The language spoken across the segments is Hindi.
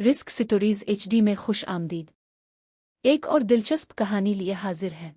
रिस्क स्टोरीज HD में खुश आमदीद। एक और दिलचस्प कहानी लिए हाजिर है।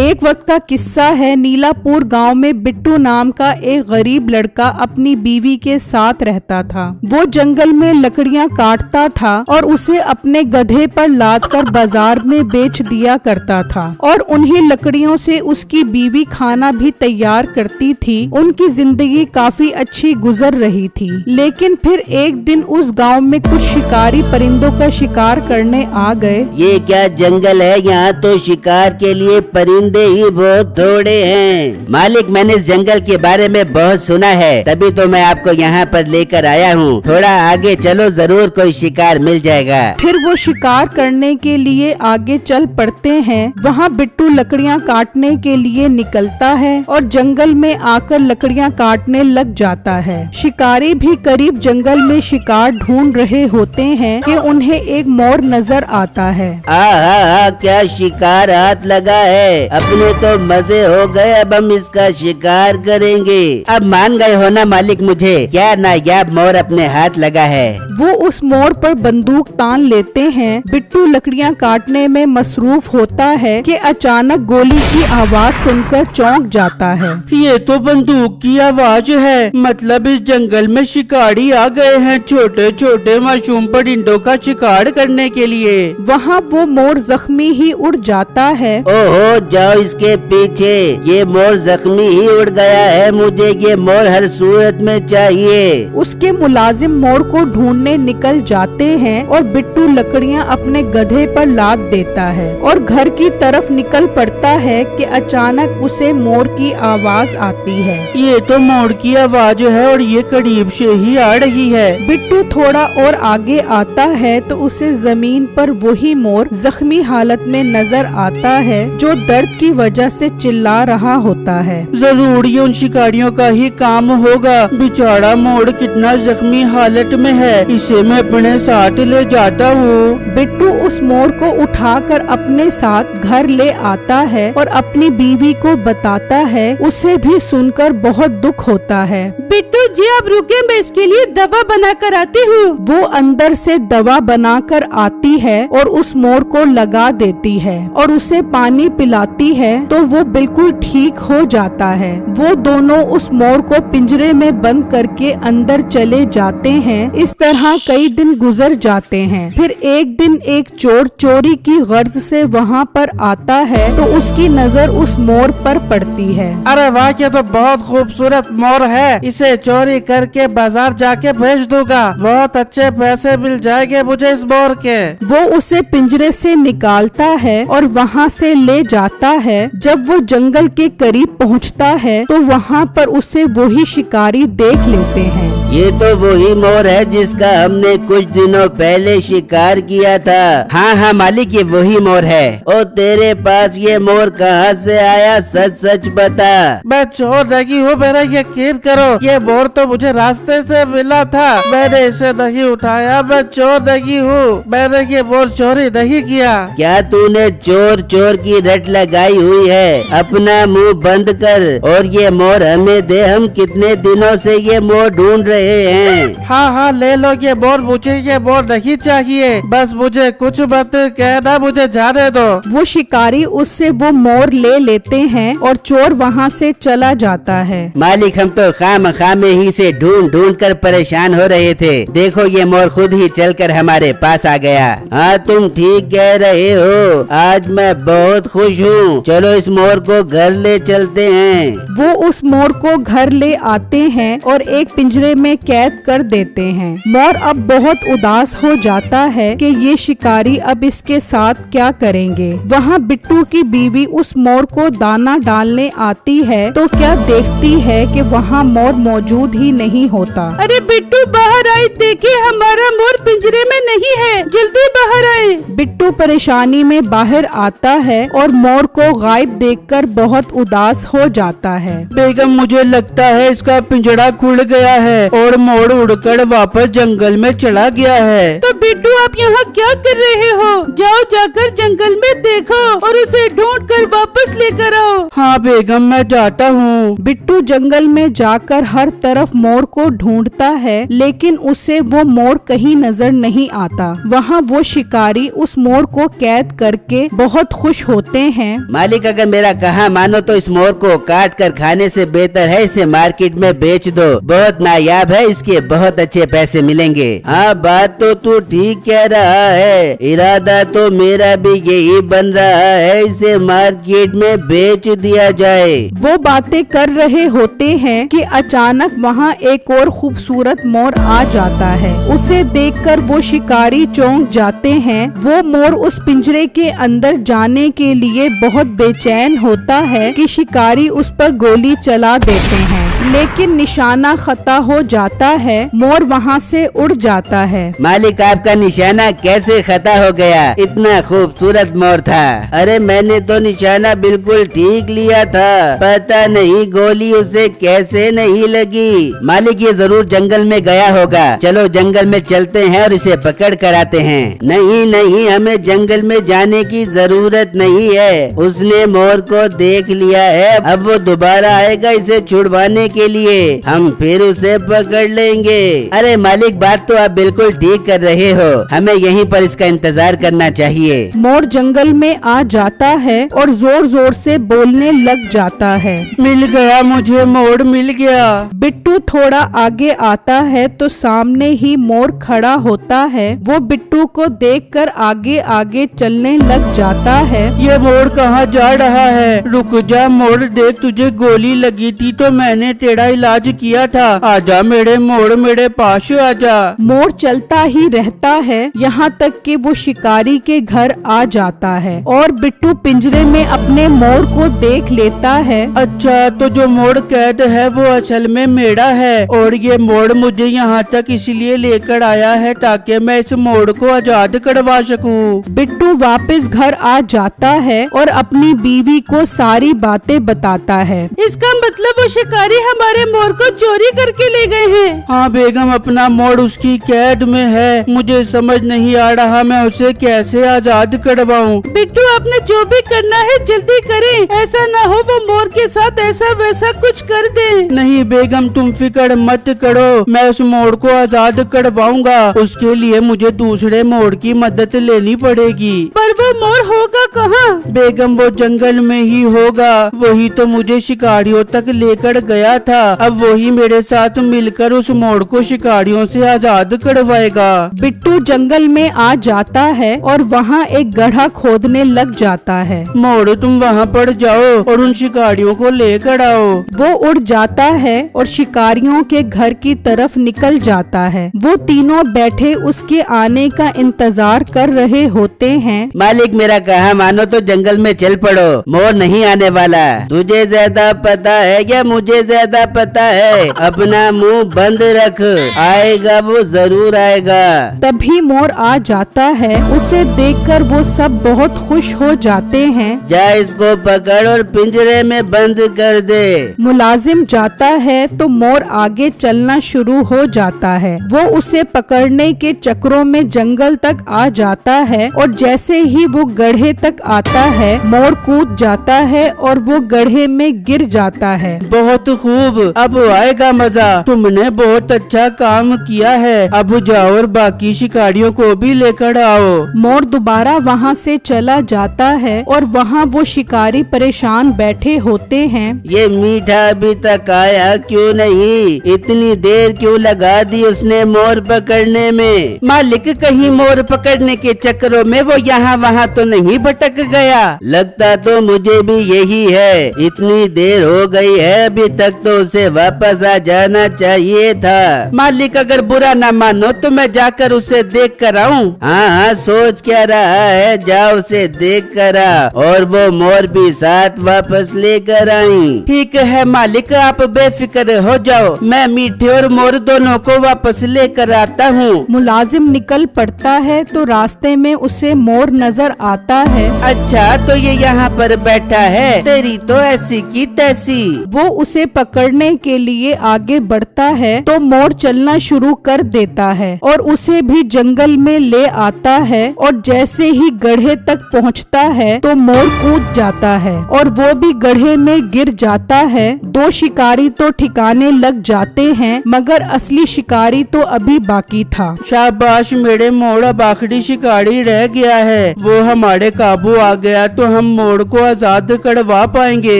एक वक्त का किस्सा है। नीलापुर गांव में बिट्टू नाम का एक गरीब लड़का अपनी बीवी के साथ रहता था। वो जंगल में लकड़ियां काटता था और उसे अपने गधे पर लादकर बाजार में बेच दिया करता था और उन्हीं लकड़ियों से उसकी बीवी खाना भी तैयार करती थी। उनकी जिंदगी काफी अच्छी गुजर रही थी। लेकिन फिर एक दिन उस गाँव में कुछ शिकारी परिंदों का शिकार करने आ गए। ये क्या जंगल है, यहाँ तो शिकार के लिए परिंदे ही बहुत थोड़े हैं। मालिक, मैंने इस जंगल के बारे में बहुत सुना है, तभी तो मैं आपको यहाँ पर लेकर आया हूँ। थोड़ा आगे चलो, जरूर कोई शिकार मिल जाएगा। फिर वो शिकार करने के लिए आगे चल पड़ते हैं। वहाँ बिट्टू लकड़ियाँ काटने के लिए निकलता है और जंगल में आकर लकड़ियाँ काटने लग जाता है। शिकारी भी करीब जंगल में शिकार ढूंढ रहे होते हैं कि उन्हें एक मोर नजर आता है। क्या शिकार हाथ लगा है। अपने तो मजे हो गए, अब हम इसका शिकार करेंगे। अब मान गए हो ना मालिक मुझे, क्या नायाब मोर अपने हाथ लगा है। वो उस मोर पर बंदूक तान लेते हैं। बिट्टू लकड़ियां काटने में मसरूफ होता है कि अचानक गोली की आवाज सुनकर चौंक जाता है। ये तो बंदूक की आवाज है, मतलब इस जंगल में शिकारी आ गए हैं छोटे छोटे मासूम परिंदों का शिकार करने के लिए। वहाँ वो मोर जख्मी ही उड़ जाता है। ओहो, जाओ इसके पीछे, ये मोर जख्मी ही उड़ गया है। मुझे ये मोर हर सूरत में चाहिए। उसके मुलाजिम मोर को ढूंढने निकल जाते हैं और बिट्टू लकड़ियां अपने गधे पर लाद देता है और घर की तरफ निकल पड़ता है कि अचानक उसे मोर की आवाज आती है। ये तो मोर की आवाज है और ये करीब से ही आ रही है। बिट्टू थोड़ा और आगे आता है तो उसे जमीन पर वही मोर जख्मी हालत में नजर आता है जो दर्द की वजह से चिल्ला रहा होता है। जरूर ये उन शिकारियों का ही काम होगा। बेचारा मोर कितना जख्मी हालत में है, इसे मैं अपने साथ ले जाता हूँ। बिट्टू उस मोर को उठाकर अपने साथ घर ले आता है और अपनी बीवी को बताता है। उसे भी सुनकर बहुत दुख होता है। बिट्टू जी, आप रुके, मैं इसके लिए दवा बना कर आती हूँ। वो अंदर से दवा बनाकर आती है और उस मोर को लगा देती है और उसे पानी पिलाती है तो वो बिल्कुल ठीक हो जाता है। वो दोनों उस मोर को पिंजरे में बंद करके अंदर चले जाते हैं। इस तरह कई दिन गुजर जाते हैं। फिर एक दिन एक चोर चोरी की गर्ज से वहाँ पर आता है तो उसकी नजर उस मोर पर पड़ती है। अरे वाह, ये तो बहुत खूबसूरत मोर है, इसे चोरी करके बाजार जाके बेच दूंगा। बहुत अच्छे पैसे मिल जाएंगे मुझे इस मोर के। वो उसे पिंजरे से निकालता है और वहाँ से ले जाता है। जब वो जंगल के करीब पहुँचता है तो वहाँ पर उसे वही शिकारी देख लेते हैं। ये तो वही मोर है जिसका हमने कुछ दिनों पहले शिकार किया था। हाँ मालिक, ये वही मोर है। ओ, तेरे पास ये मोर कहाँ से आया, सच सच बता। मैं चोर नहीं हूँ, मेरा यकीन करो। ये मोर तो मुझे रास्ते से मिला था, मैंने इसे नहीं उठाया। मैं चोर नहीं हूँ, मैंने ये मोर चोरी नहीं किया। क्या तूने चोर चोर की रट लगाई हुई है? अपना मुंह बंद कर और ये मोर हमें दे। हम कितने दिनों से ये मोर ढूंढ रहे हैं। हाँ, ले लो ये मोर। मुझे ये मोर नहीं चाहिए, बस मुझे कुछ मत कहना, मुझे जाने दो। वो शिकारी उससे वो मोर ले लेते हैं और चोर वहाँ से चला जाता है। मालिक, हम तो खामखा में ही से ढूंढ ढूंढ कर परेशान हो रहे थे। देखो ये मोर खुद ही चलकर हमारे पास आ गया। हाँ, तुम ठीक कह रहे हो, आज मैं बहुत खुश हूँ। चलो इस मोर को घर ले चलते हैं। वो उस मोर को घर ले आते हैं और एक पिंजरे में कैद कर देते हैं। मोर अब बहुत उदास हो जाता है कि ये शिकारी अब इसके साथ क्या करेंगे। वहाँ बिट्टू की बीवी उस मोर को दाना डालने आती है तो क्या देखती है कि वहाँ मोर मौजूद ही नहीं होता। अरे बिट्टू, बाहर आए, देखिए हमारा मोर पिंजरे में नहीं है, जल्दी बाहर आए। बिट्टू परेशानी में बाहर आता है और मोर को गायब देखकर बहुत उदास हो जाता है। बेगम, मुझे लगता है इसका पिंजरा खुल गया है और मोर उड़कर वापस जंगल में चला गया है। तो बिट्टू, आप यहाँ क्या कर रहे हो? जाओ, जाकर जंगल में देखो और उसे ढूंढ कर वापस लेकर आओ। हाँ बेगम, मैं जाता हूँ। बिट्टू जंगल में जाकर हर तरफ मोर को ढूंढता है लेकिन उसे वो मोर कहीं नजर नहीं आता। वहाँ वो शिकारी उस मोर को कैद करके बहुत खुश होते हैं। मालिक, अगर मेरा कहा मानो तो इस मोर को काट कर खाने से बेहतर है इसे मार्केट में बेच दो, बहुत नायाब है, इसके बहुत अच्छे पैसे मिलेंगे। हाँ, बात तो तू ठीक कह रहा है, इरादा तो मेरा भी यही बन रहा है, इसे मार्केट में बेच दिया जाए। वो बातें कर रहे होते हैं कि अचानक वहाँ एक और खूबसूरत मोर आ जाता है। उसे देखकर वो शिकारी चौंक जाते हैं। वो मोर उस पिंजरे के अंदर जाने के लिए बहुत बेचैन होता है कि शिकारी उस पर गोली चला देते हैं, लेकिन निशाना खता हो जाता है। मोर वहाँ से उड़ जाता है। मालिक, आपका निशाना कैसे खता हो गया? इतना खूबसूरत मोर था। अरे मैंने तो निशाना बिल्कुल ठीक लिया था, पता नहीं गोली उसे कैसे नहीं लगी। मालिक, ये जरूर जंगल में गया होगा, चलो जंगल में चलते हैं और इसे पकड़ कर आते हैं। नहीं नहीं, हमें जंगल में जाने की जरूरत नहीं है, उसने मोर को देख लिया है, अब वो दोबारा आएगा इसे छुड़वाने के लिए, हम फिर उसे पकड़ लेंगे। अरे मालिक, बात तो आप बिल्कुल ठीक कर रहे हो, हमें यहीं पर इसका इंतजार करना चाहिए। मोर जंगल में आ जाता है और जोर जोर से बोलने लग जाता है। मिल गया मुझे, मोर मिल गया। बिट्टू थोड़ा आगे आता है तो सामने ही मोर खड़ा होता है। वो बिट्टू को देखकर आगे आगे चलने लग जाता है। ये मोर कहाँ जा रहा है? रुक जा मोर, देख तुझे गोली लगी थी तो मैंने तेरा इलाज किया था, आजा मेरे मोर, मेरे पास आजा। मोर चलता ही रहता है यहाँ तक कि वो शिकारी के घर आ जाता है और बिट्टू पिंजरे में अपने मोर को देख लेता है। अच्छा, तो जो मोर कैद है वो असल में मेरा है और ये मोर मुझे यहाँ तक इसलिए लेकर आया है ताकि मैं इस मोर को आजाद करवा सकूं। बिट्टू वापस घर आ जाता है और अपनी बीवी को सारी बातें बताता है। इसका मतलब वो शिकारी हमारे मोर को चोरी करके ले गए हैं। हाँ बेगम, अपना मोर उसकी कैद में है, मुझे समझ नहीं आ रहा मैं उसे कैसे आजाद करवाऊं। बिट्टू, आपने जो भी करना है जल्दी करें, ऐसा ना हो वो मोर के साथ ऐसा वैसा कुछ कर दे। नहीं बेगम, तुम फिक्र मत करो, मैं उस मोर को आजाद करवाऊंगा। उसके लिए मुझे दूसरे मोर की मदद लेनी पड़ेगी। पर वो मोर होगा कहाँ? बेगम, वो जंगल में ही होगा, वही तो मुझे शिकारियों तक लेकर गया था, अब वही मेरे साथ मिलकर उस मोर को शिकारियों से आजाद करवाएगा। बिट्टू जंगल में आ जाता है और वहाँ एक गड्ढा खोदने लग जाता है। मोर, तुम वहाँ पर जाओ और उन शिकारियों को लेकर आओ। वो उड़ जाता है और शिकारियों के घर की तरफ निकल जाता है। वो तीनों बैठे उसके आने का इंतजार कर रहे होते हैं। मालिक, मेरा कहा मानो तो जंगल में चल पड़ो, मोर नहीं आने वाला। तुझे ज्यादा पता है या मुझे ज्यादा पता है? अपना मुंह बंद रख, आएगा वो जरूर आएगा। तभी मोर आ जाता है। उसे देखकर वो सब बहुत खुश हो जाते हैं। जा इसको पकड़ और पिंजरे में बंद कर दे। मुलाजिम जाता है तो मोर आगे चलना शुरू हो जाता है। वो उसे पकड़ने के चक्रों में जंगल तक आ जाता है और जैसे ही वो गड्ढे तक आता है, मोर कूद जाता है और वो गड्ढे में गिर जाता है। बहुत खूब, अब आएगा मजा, तुमने बहुत अच्छा काम किया है, अब जाओ और बाकी शिकारियों को भी लेकर आओ। मोर दोबारा वहाँ से चला जाता है और वहाँ वो शिकारी परेशान बैठे होते हैं। ये मीठा अभी तक आया क्यों नहीं? इतनी देर क्यों लगा दी उसने मोर पकड़ने में? मालिक, कहीं मोर पकड़ने के चक्करों में वो यहाँ वहाँ तो नहीं भटक गया? लगता तो मुझे भी यही है, इतनी देर हो गई है, अभी तक तो उसे वापस आ जाना चाहिए था। मालिक, अगर बुरा ना मानो तो मैं जाकर उसे देख कर आऊँ। हाँ हाँ, सोच क्या रहा है, जाओ उसे देख कर आ और वो मोर भी साथ वापस लेकर आई। ठीक है मालिक, आप बेफिक्र हो जाओ, मैं मीठे और मोर दोनों को वापस लेकर आता हूँ। मुलाजिम निकल पड़ता है तो रास्ते में उसे मोर नजर आता है अच्छा तो ये यहाँ पर बैठा है, तेरी तो ऐसी की तैसी। वो उसे पकड़ने के लिए आगे बढ़ता है तो मोर चलना शुरू कर देता है और उसे भी जंगल में ले आता है। और जैसे ही गड्ढे तक पहुँचता है तो मोर कूद जाता है और वो भी गड्ढे में गिर जाता है। दो शिकारी तो ठिकाने लग जाते हैं मगर असली शिकारी तो अभी बाकी था। शाबाश मेरे मोड़, अब आखिरी शिकारी रह गया है। वो हमारे काबू आ गया तो हम मोड़ को आजाद करवा पाएंगे।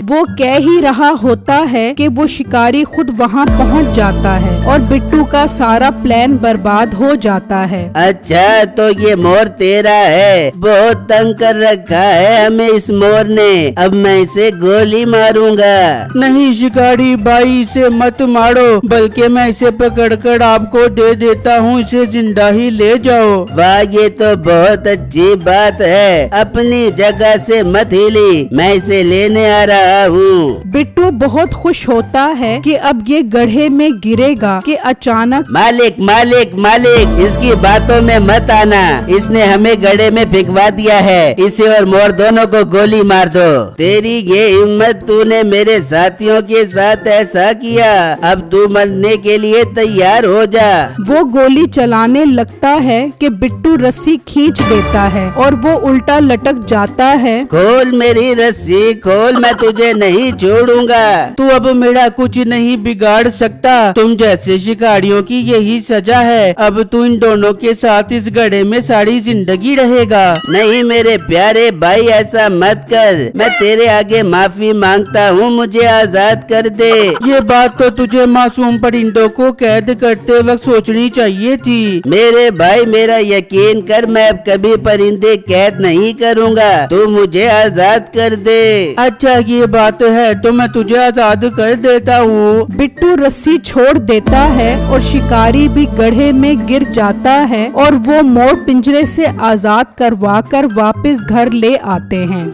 वो कह ही रहा होता है कि वो शिकारी खुद वहाँ पहुँच जाता है और बिट्टू का सारा प्लान बर्बाद हो जाता है। अच्छा तो ये मोर तेरा है, बहुत तंग कर रखा है हमें इस मोर ने, अब मैं इसे गोली मारूंगा। नहीं शिकारी भाई, इसे मत मारो, बल्कि मैं इसे पकड़कर आपको दे देता हूँ, इसे जिंदा ही ले जाओ। वाह ये तो बहुत अच्छी बात है, अपनी जगह से मत हिली, मैं इसे लेने आ रहा हूँ। बिट्टू बहुत खुश होता है कि अब ये गड्ढे में गिरेगा कि अचानक मालिक मालिक मालिक, इसकी बातों में मत आना, इसने हमें गड्ढे में फेंकवा दिया है, इसे और मोर दोनों को गोली मार दो। तेरी ये हिम्मत, तूने मेरे साथियों के साथ ऐसा किया, अब तू मरने के लिए तैयार हो जा। वो गोली चलाने लगता है कि बिट्टू रस्सी खींच देता है और वो उल्टा लटक जाता है। खोल मेरी रस्सी खोल, मैं तुझे नहीं छोड़ूंगा। तू अब मेरा कुछ नहीं बिगाड़ सकता, तुम जैसे शिकारियों की यही सजा है, अब तू इन दोनों के साथ इस गड्ढे में सारी जिंदगी रहेगा। नहीं मेरे प्यारे भाई, ऐसा मत कर, मैं तेरे आगे माफी मांगता हूँ, मुझे आजाद कर दे। ये बात तो तुझे मासूम परिंदों को कैद करते वक्त सोचनी चाहिए थी। मेरे भाई मेरा यकीन कर, मैं अब कभी परिंदे कैद नहीं करूँगा, तू मुझे आजाद कर दे। अच्छा ये बात है तो मैं तुझे आजाद कर देता हूँ। बिट्टू रस्सी छोड़ देता है और शिकारी भी गड्ढे में गिर जाता है और वो मोर पिंजरे से आजाद करवा कर वापस घर ले आते हैं।